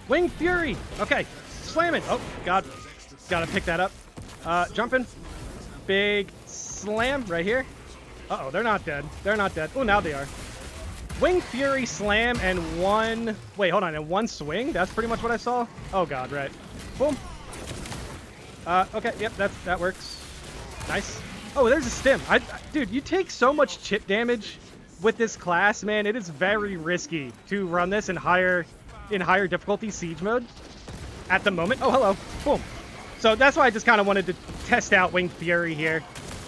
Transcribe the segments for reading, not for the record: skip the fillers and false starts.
Winged Fury. Okay. Slam it. Oh, God. Gotta pick that up. Jumping. Big slam right here. Uh-oh, they're not dead. They're not dead. Oh, now they are. Winged Fury slam and one... Wait, hold on. And one swing? That's pretty much what I saw? Oh, God, right. Boom. Okay, yep, that works. Nice. Oh, there's a stim. Dude, you take so much chip damage with this class, man. It is very risky to run this in higher difficulty siege mode at the moment. Oh, hello. Boom. So that's why I just kind of wanted to test out Winged Fury here.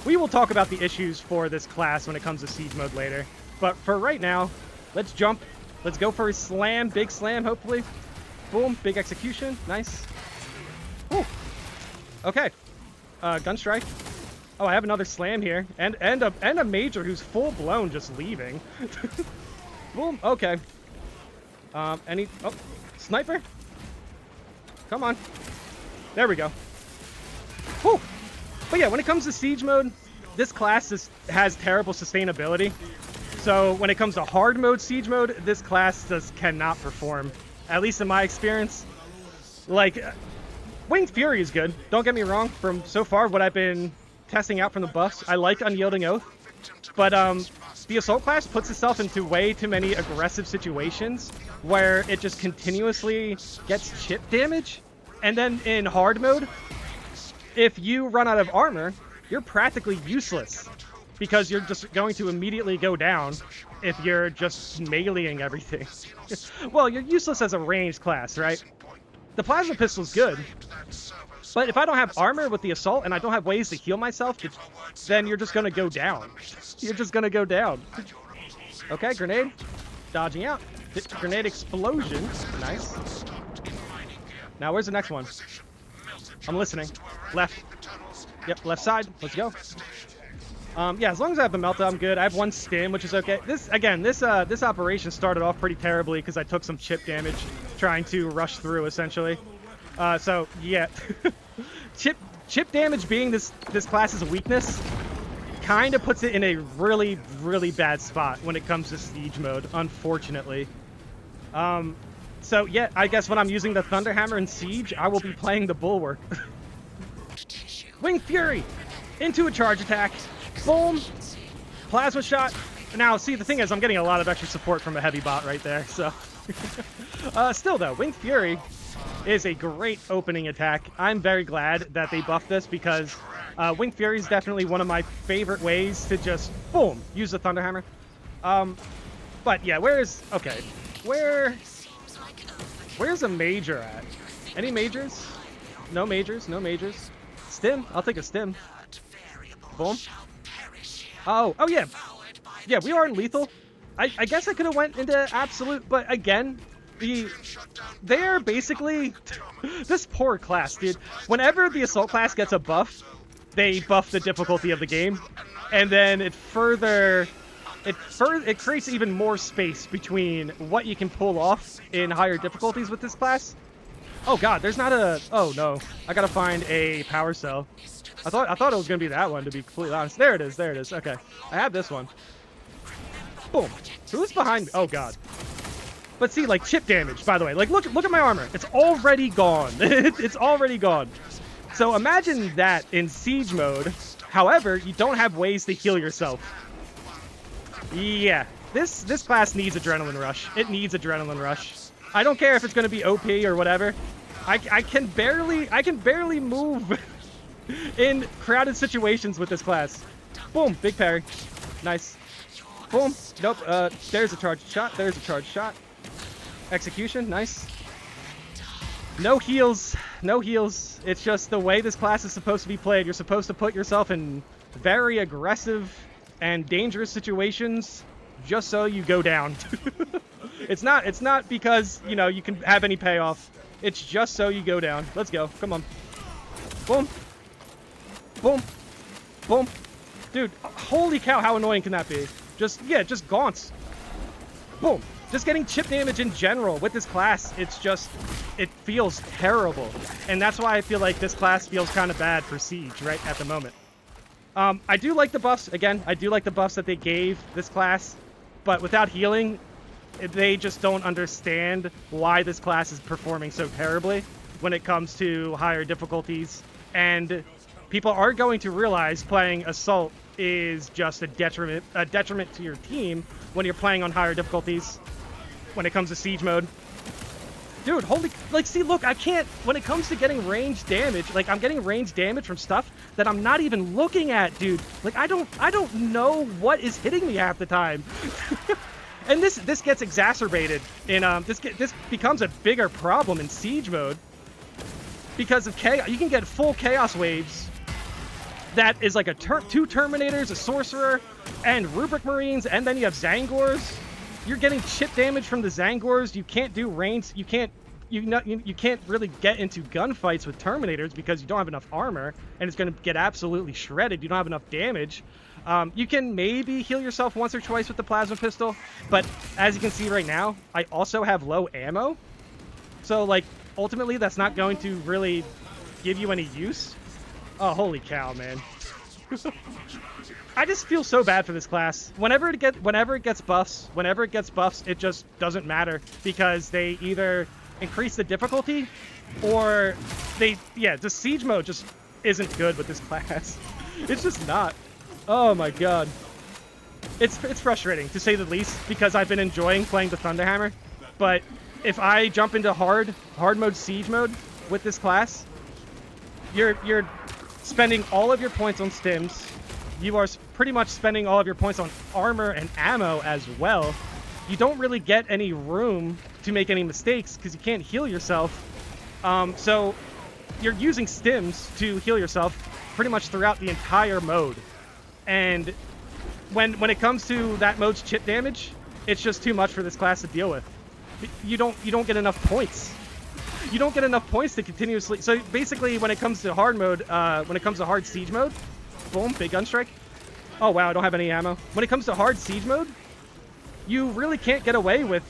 We will talk about the issues for this class when it comes to siege mode later. But for right now, let's jump. Let's go for a slam. Big slam, hopefully. Boom. Big execution. Nice. Whew. Okay. Gun strike. Oh, I have another slam here. And a major who's full-blown just leaving. Boom. Okay. Oh, sniper? Come on. There we go. Whew. But yeah, when it comes to siege mode, this class has terrible sustainability. So when it comes to hard mode siege mode, this class just cannot perform. At least in my experience. Like, Winged Fury is good. Don't get me wrong. From so far, what I've been testing out from the buffs, I like Unyielding Oath. But the Assault class puts itself into way too many aggressive situations where it just continuously gets chip damage. And then in hard mode, if you run out of armor, you're practically useless because you're just going to immediately go down if you're just meleeing everything. Well, you're useless as a ranged class, right? The plasma pistol's good, but if I don't have armor with the assault and I don't have ways to heal myself, then you're just gonna go down. You're just gonna go down. Okay, grenade. Dodging out. Grenade explosion. Nice. Now, where's the next one? I'm listening. Left. Yep, left side. Let's go. Yeah, as long as I have the melta, I'm good. I have one stim, which is okay. This operation started off pretty terribly because I took some chip damage trying to rush through, essentially. So, yeah. chip damage being this class's weakness kind of puts it in a really, really bad spot when it comes to siege mode, unfortunately. So, yeah, I guess when I'm using the Thunderhammer in Siege, I will be playing the Bulwark. Winged Fury! Into a charge attack. Boom! Plasma shot. Now, see, the thing is, I'm getting a lot of extra support from a heavy bot right there, so... Still, though, Winged Fury is a great opening attack. I'm very glad that they buffed this because Winged Fury is definitely one of my favorite ways to just, boom, use the Thunderhammer. But, yeah, where's a major at? Any majors? No majors, no majors. Stim? I'll take a stim. Boom. Oh, yeah. Yeah, we aren't lethal. I guess I could have went into absolute, but again, they're basically this poor class, dude. Whenever the assault class gets a buff, they buff the difficulty of the game, and then it creates even more space between what you can pull off in higher difficulties with this class. Oh god, there's not a... Oh no, I gotta find a power cell. I thought it was gonna be that one, to be completely honest. There it is, there it is. Okay, I have this one. Boom. Who's behind me? Oh god. But see, like, chip damage, by the way. Like, look at my armor. It's already gone. It's already gone. So imagine that in siege mode. However, you don't have ways to heal yourself. Yeah, this class needs adrenaline rush. It needs adrenaline rush. I don't care if it's going to be OP or whatever. I can barely move in crowded situations with this class. Boom, big parry. Nice. Boom. Nope. There's a charged shot. There's a charged shot. Execution. Nice. No heals. No heals. It's just the way this class is supposed to be played. You're supposed to put yourself in very aggressive and dangerous situations just so you go down. It's not because, you know, you can have any payoff. It's just so you go down. Let's go. Come on. Boom. Boom. Boom. Dude, holy cow, how annoying can that be? Just gaunts. Boom. Just getting chip damage in general with this class, it feels terrible. And that's why I feel like this class feels kind of bad for Siege right at the moment. I do like the buffs. Again, I do like the buffs that they gave this class. But without healing, they just don't understand why this class is performing so terribly when it comes to higher difficulties. And people are going to realize playing Assault is just a detriment to your team when you're playing on higher difficulties when it comes to Siege mode. Dude, holy, like, see, look, I can't, when it comes to getting range damage, like, I'm getting range damage from stuff that I'm not even looking at, dude. Like, I don't know what is hitting me half the time. And this gets exacerbated in, this becomes a bigger problem in Siege mode because of chaos. You can get full chaos waves that is like two Terminators, a Sorcerer, and Rubric Marines, and then you have Zangors. You're getting chip damage from the Zangors. You can't do range. You can't really get into gunfights with Terminators because you don't have enough armor, and it's going to get absolutely shredded. You don't have enough damage. You can maybe heal yourself once or twice with the Plasma Pistol, but as you can see right now, I also have low ammo. So, like, ultimately, that's not going to really give you any use. Oh, holy cow, man. I just feel so bad for this class. Whenever it gets buffs, it just doesn't matter because they either increase the difficulty or the Siege mode just isn't good with this class. It's just not. Oh my god. It's frustrating to say the least because I've been enjoying playing the Thunderhammer, but if I jump into hard mode Siege mode with this class, you're spending all of your points on stims. You are pretty much spending all of your points on armor and ammo as well. You don't really get any room to make any mistakes because you can't heal yourself. So you're using stims to heal yourself pretty much throughout the entire mode. And when it comes to that mode's chip damage, it's just too much for this class to deal with. You don't get enough points. You don't get enough points to continuously. So basically, when it comes to hard mode, when it comes to hard Siege mode, boom, big gun strike. Oh wow, I don't have any ammo. When it comes to hard Siege mode, you really can't get away with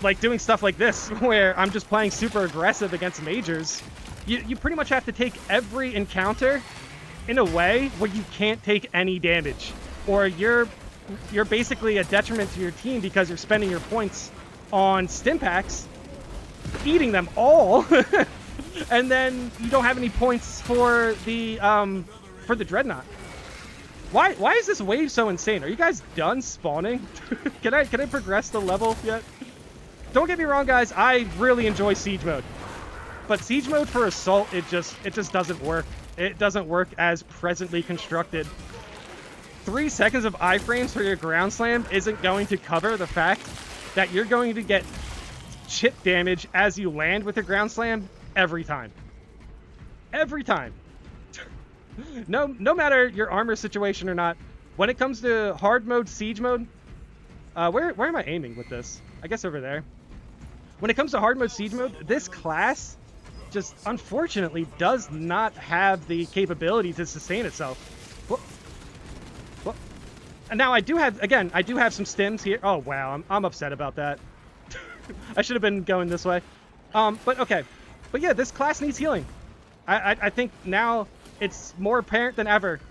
like doing stuff like this, where I'm just playing super aggressive against majors. You pretty much have to take every encounter in a way where you can't take any damage, or you're basically a detriment to your team because you're spending your points on stim packs, eating them all, and then you don't have any points for the Dreadnought. Why is this wave so insane? Are you guys done spawning? Can I progress the level yet? Don't get me wrong, guys. I really enjoy Siege mode, but Siege mode for Assault, it just doesn't work. It doesn't work as presently constructed. 3 seconds of iframes for your ground slam isn't going to cover the fact that you're going to get chip damage as you land with your ground slam every time. Every time. No matter your armor situation or not, when it comes to hard mode, Siege mode, where am I aiming with this? I guess over there. When it comes to hard mode, Siege mode, this class just unfortunately does not have the capability to sustain itself. Whoa. Whoa. And now I do have some stims here. Oh wow, I'm upset about that. I should have been going this way. But okay. But yeah, this class needs healing. I think now it's more apparent than ever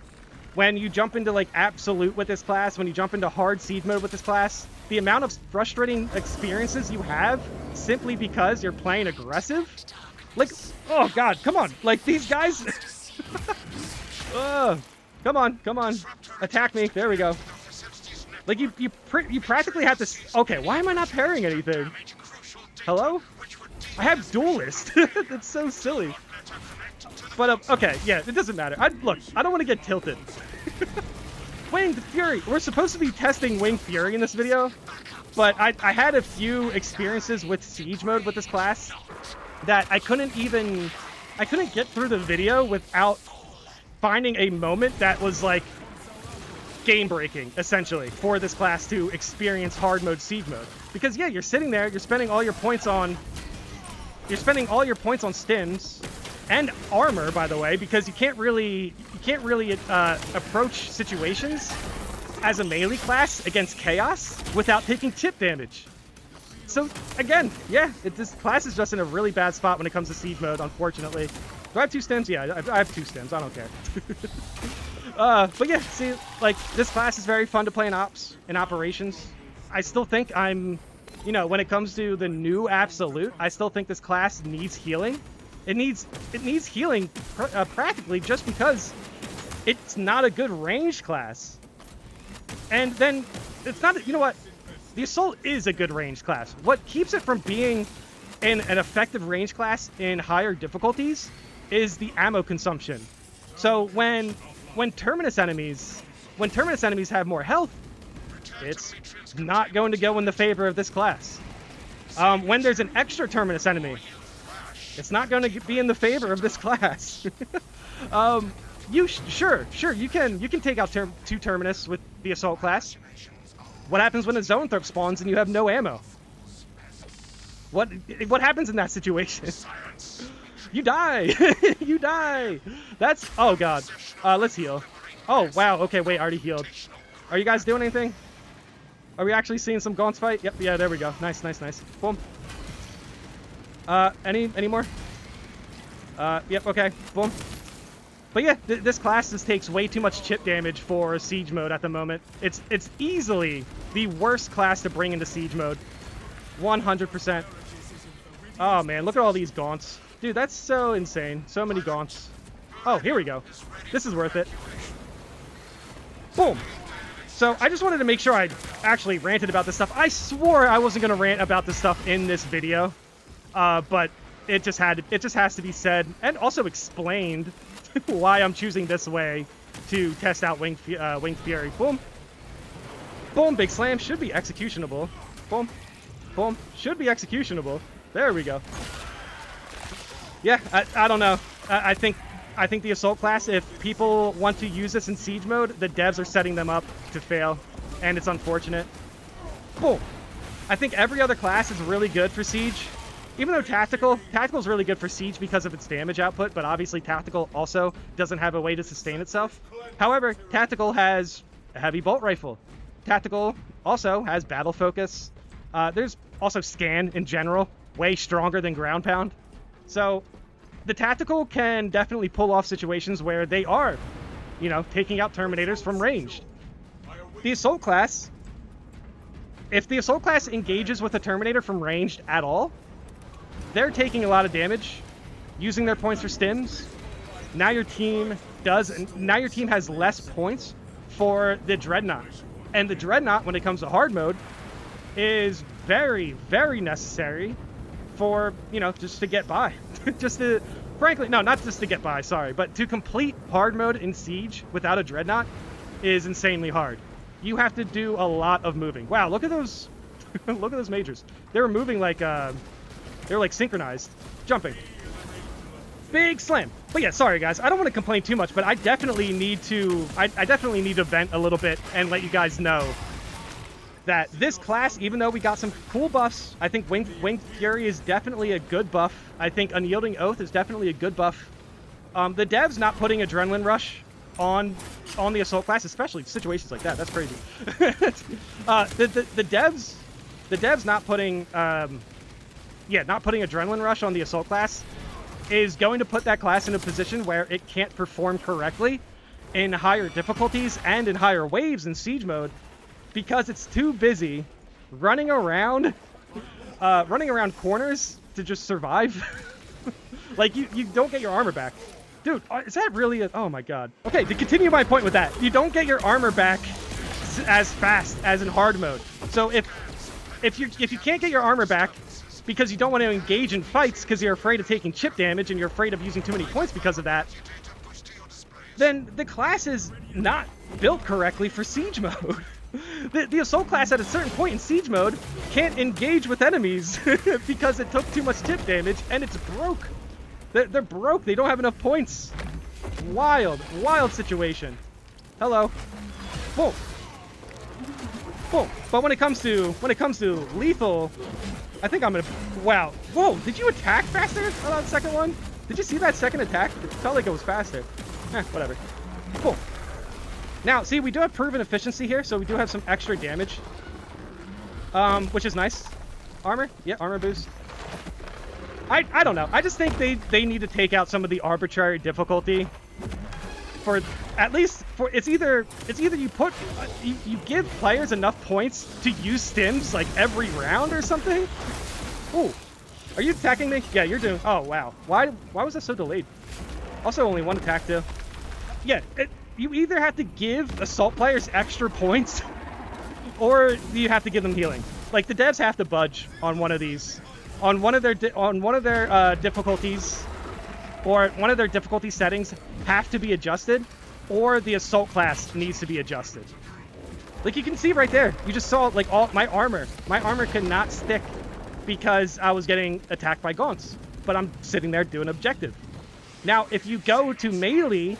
when you jump into like absolute with this class, when you jump into hard Siege mode with this class, the amount of frustrating experiences you have simply because you're playing aggressive. Like, oh god, come on. Like these guys. Come on. Attack me. There we go. Like you practically have to. Okay, why am I not parrying anything? Hello? I have Duelist. That's so silly. But okay, yeah, it doesn't matter. Look, I don't want to get tilted. Winged Fury. We're supposed to be testing Winged Fury in this video, but I had a few experiences with Siege mode with this class that I couldn't get through the video without finding a moment that was like game breaking, essentially, for this class to experience hard mode Siege mode. Because yeah, you're sitting there, you're spending all your points on stims and armor, by the way, because you can't really approach situations as a melee class against chaos without taking chip damage. So again, yeah, this class is just in a really bad spot when it comes to Siege mode, unfortunately. Do I have 2 stims? Yeah, I have 2 stims. I don't care. But yeah, see, like, this class is very fun to play in ops, in operations. I still think I'm you know, when it comes to the new Absolute, I still think this class needs healing. It needs healing practically just because it's not a good range class. And then it's not, you know what? The Assault is a good range class. What keeps it from being an effective range class in higher difficulties is the ammo consumption. So when Terminus enemies have more health, it's not going to go in the favor of this class. When there's an extra Terminus enemy, it's not going to be in the favor of this class. Sure, you can take out two Terminus with the Assault class. What happens when a Zoanthrope spawns and you have no ammo? What happens in that situation? You die. You die. That's, oh god. Let's heal. Oh wow. Okay, wait. I already healed. Are you guys doing anything? Are we actually seeing some Gaunts fight? Yep. Yeah. There we go. Nice. Boom. Any more? Yep. Okay. Boom. But yeah, this class just takes way too much chip damage for Siege mode at the moment. It's easily the worst class to bring into Siege mode. 100%. Oh man, look at all these Gaunts. Dude, that's so insane. So many Gaunts. Oh, here we go. This is worth it. Boom. So I just wanted to make sure I actually ranted about this stuff. I swore I wasn't going to rant about this stuff in this video. But it just has to be said and also explained why I'm choosing this way to test out Winged Fury. Boom. Boom, big slam. Should be executionable. Boom. Boom. Should be executionable. There we go. Yeah, I don't know. I think the Assault class, if people want to use this in Siege mode, the devs are setting them up to fail, and it's unfortunate. Boom. I think every other class is really good for Siege. Even though Tactical is really good for Siege because of its damage output, but obviously Tactical also doesn't have a way to sustain itself. However, Tactical has a heavy bolt rifle. Tactical also has battle focus. There's also scan in general, way stronger than ground pound. So the Tactical can definitely pull off situations where they are, you know, taking out Terminators from ranged. The Assault class, if the Assault class engages with a Terminator from ranged at all, they're taking a lot of damage, using their points for stims. Now your team has less points for the Dreadnought. And the Dreadnought, when it comes to hard mode, is very, very necessary for, you know, just to get by. Frankly, no, not just to get by, sorry, but to complete hard mode in Siege without a Dreadnought is insanely hard. You have to do a lot of moving. Wow, look at those, look at those majors. They were moving like, they're like synchronized. Jumping. Big slam. But yeah, sorry guys, I don't want to complain too much, but I definitely need to, I definitely need to vent a little bit and let you guys know that this class, even though we got some cool buffs, I think Winged Fury is definitely a good buff. I think Unyielding Oath is definitely a good buff. The devs not putting Adrenaline Rush on the Assault class, especially situations like that, that's crazy. The devs not putting, not putting Adrenaline Rush on the Assault class is going to put that class in a position where it can't perform correctly in higher difficulties and in higher waves in Siege mode, because it's too busy running around corners to just survive. Like, you don't get your armor back. Dude, is that really a... Oh my god. Okay, to continue my point with that, you don't get your armor back as fast as in hard mode. So if you can't get your armor back because you don't want to engage in fights because you're afraid of taking chip damage and you're afraid of using too many points because of that, then the class is not built correctly for Siege mode. The Assault class at a certain point in Siege mode can't engage with enemies because it took too much chip damage and it's broke. They're broke. They don't have enough points. Wild situation. Hello. Boom. Boom. But when it comes to lethal, I think I'm gonna... Wow. Whoa, did you attack faster on that second one? Did you see that second attack? It felt like it was faster. Whatever. Boom. Now, see, we do have proven efficiency here, so we do have some extra damage. Which is nice. Armor? Yeah, armor boost. I don't know. I just think they need to take out some of the arbitrary difficulty for at least for it's either you put you give players enough points to use stims like every round or something. Ooh, are you attacking me? Yeah, you're doing. Oh wow, why was that so delayed? Also, only one attack too. Yeah, you either have to give assault players extra points, or you have to give them healing. Like the devs have to budge on one of these, on one of their difficulties. Or one of their difficulty settings have to be adjusted, or the assault class needs to be adjusted. Like you can see right there, you just saw like all my armor could not stick because I was getting attacked by gaunts, but I'm sitting there doing objective. Now, if you go to melee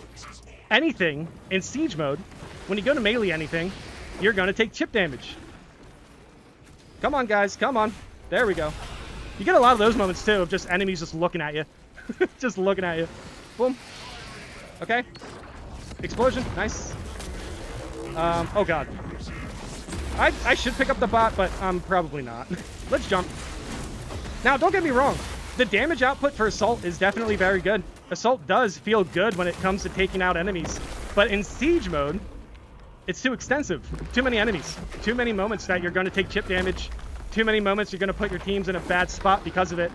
anything in siege mode, when you go to melee anything, you're gonna take chip damage. Come on, guys, come on. There we go. You get a lot of those moments too of just enemies just looking at you. Just looking at you. Boom. Okay. Explosion. Nice. Oh god. I should pick up the bot, but I'm probably not. Let's jump. Now, don't get me wrong. The damage output for Assault is definitely very good. Assault does feel good when it comes to taking out enemies. But in Siege mode, it's too extensive. Too many enemies. Too many moments that you're going to take chip damage. Too many moments you're going to put your teams in a bad spot because of it.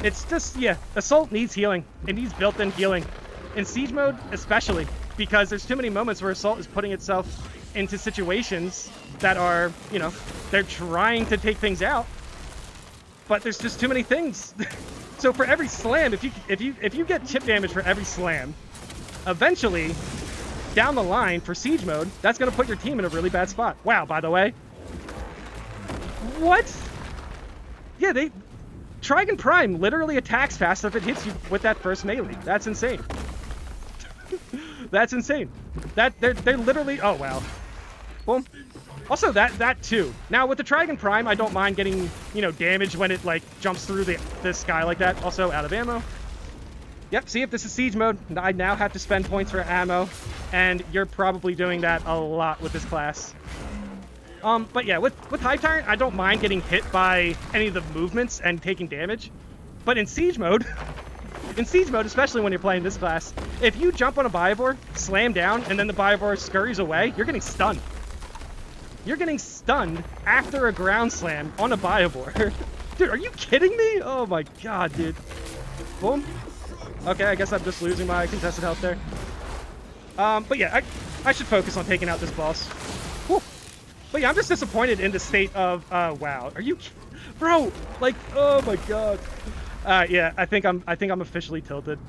It's just, yeah, Assault needs healing. It needs built-in healing. In Siege mode, especially, because there's too many moments where Assault is putting itself into situations that are, you know, they're trying to take things out, but there's just too many things. So for every slam, if you get chip damage for every slam, eventually, down the line for Siege mode, that's going to put your team in a really bad spot. Wow, by the way. What? Yeah, Trygon Prime literally attacks fast if it hits you with that first melee. That's insane. That's insane. They're literally. Oh wow. Boom. Also that too. Now with the Trygon Prime, I don't mind getting, you know, damage when it like jumps through the sky like that. Also out of ammo. Yep. See, if this is Siege mode, I now have to spend points for ammo, and you're probably doing that a lot with this class. But yeah, with Hive Tyrant, I don't mind getting hit by any of the movements and taking damage. But in Siege mode, especially when you're playing this class, if you jump on a Biovore, slam down, and then the Biovore scurries away, you're getting stunned. You're getting stunned after a ground slam on a Biovore. Dude, are you kidding me? Oh my god, dude. Boom. Okay, I guess I'm just losing my contested health there. But yeah, I should focus on taking out this boss. Whew. But yeah, I'm just disappointed in the state of, wow. Are you, bro? Like, oh my god. Yeah, I think I'm officially tilted.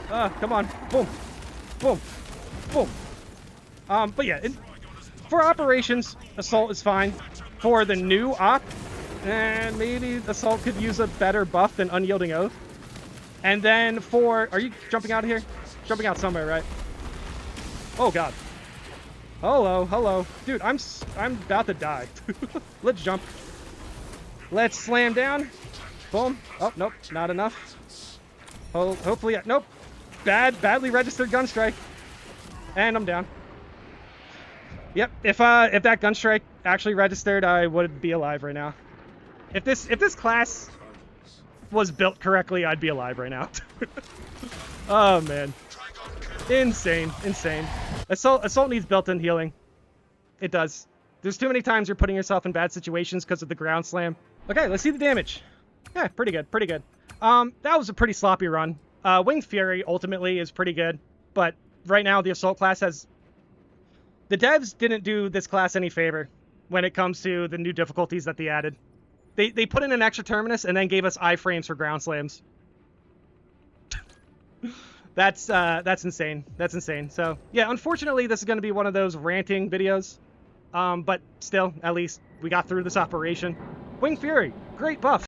Come on, boom, boom, boom. But yeah, for operations, Assault is fine. For the new op, and maybe Assault could use a better buff than Unyielding Oath. And then for, are you jumping out of here? Jumping out somewhere, right? Oh god. Hello, hello. Dude, I'm about to die. Let's jump. Let's slam down. Boom. Oh, nope, not enough. Oh, hopefully, nope. Badly registered gun strike. And I'm down. Yep, if that gun strike actually registered, I would be alive right now. If this class was built correctly, I'd be alive right now. Oh man. Insane, insane. Assault needs built-in healing. It does. There's too many times you're putting yourself in bad situations because of the ground slam. Okay, let's see the damage. Yeah, pretty good, pretty good. That was a pretty sloppy run. Winged Fury ultimately is pretty good, but right now the Assault class has... The devs didn't do this class any favor when it comes to the new difficulties that they added. They put in an extra terminus and then gave us iframes for ground slams. That's insane. That's insane. So yeah, unfortunately, this is going to be one of those ranting videos. But still, at least we got through this operation. Winged Fury, great buff.